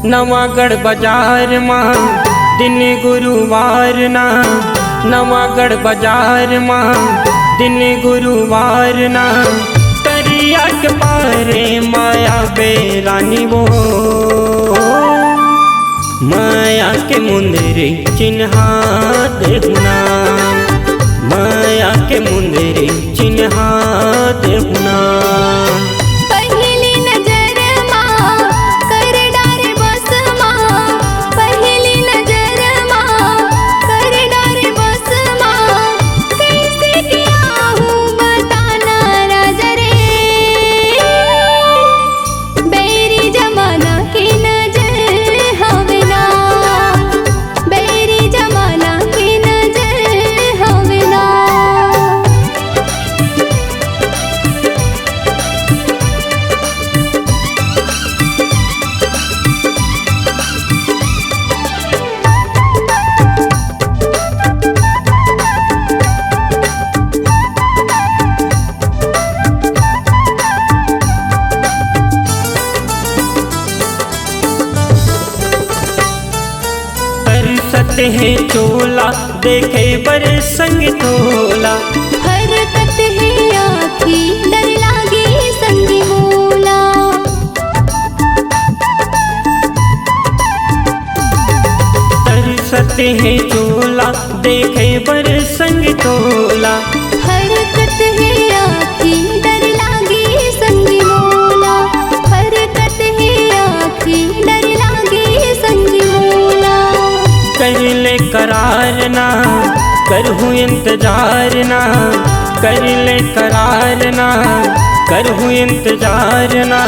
नवागढ़ बाजार माँ दिन गुरुवार ना, नवागढ़ बाजार माँ दिन गुरुवार ना, तरिया के पारे माया बेरानी वो, माया के मुंदरी चिन्हा देहुना, माया के मुंदरी चिन्हा देहुना। है चोला देखे बर संग तोला, हरकत है आँखी डर लागे संग मोला। तरसत है चोला देखे बर संग तोला, हरकत है आँखी डर लागे संग मोला, हरकत है आँखी डर लागे संग मोला। कर ले करार ना करहूँ इंतजार ना, कर ले करार ना करहूँ इंतजार ना,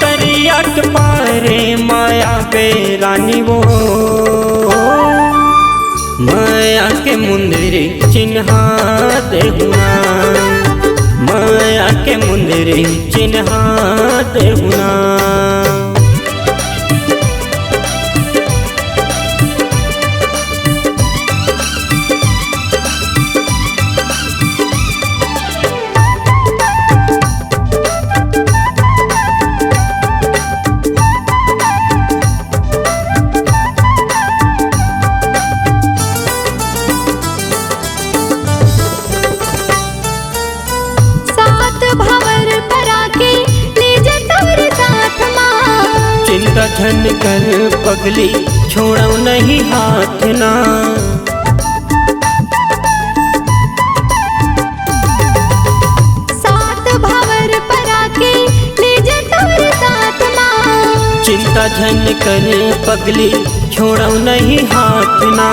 तरिया के पारे माया बेरानी वो, माया के मुंदरी चिन्हा देहुना, माया के मुंदरी चिन्हा देहुना। चिंता झन कर पगली छोड़ो नहीं हाथ ना, सात भंवर परा के ले जा तोर साथ माँ। चिंता झन कर पगली छोड़ो नहीं हाथ ना,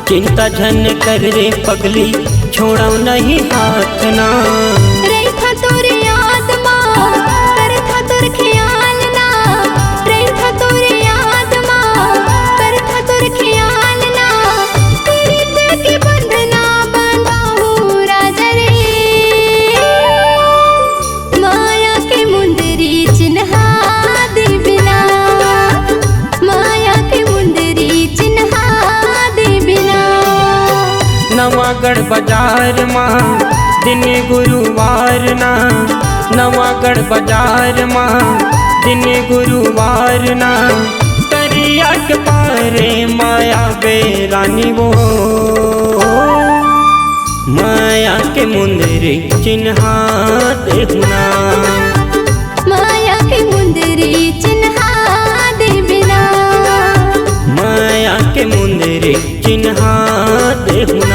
चिंता झन कर रे पगली छोड़ो नहीं हाथ ना। रही था तोर याद माँ कर था तोर ख्याल ना, रही था तोर याद माँ कर था तोर ख्याल ना, तेरे दिल के बंधना बंधाऊँ राजा रे, माया के मुंदरी चिन्हा दे बिना, माया के मुंदरी चिन्हा दे बिना। नवागढ़ बाजार माँ दिन गुरुवार ना, नवागढ़ बाजार माँ दिन गुरुवार ना, तरिया के पारे माया बेरानी वो, माया के मुंदरी चिन्हा देहुना, माया के मुंदरी चिन्हा दे बिना, माया के मुंदरी चिन्हा देहुना।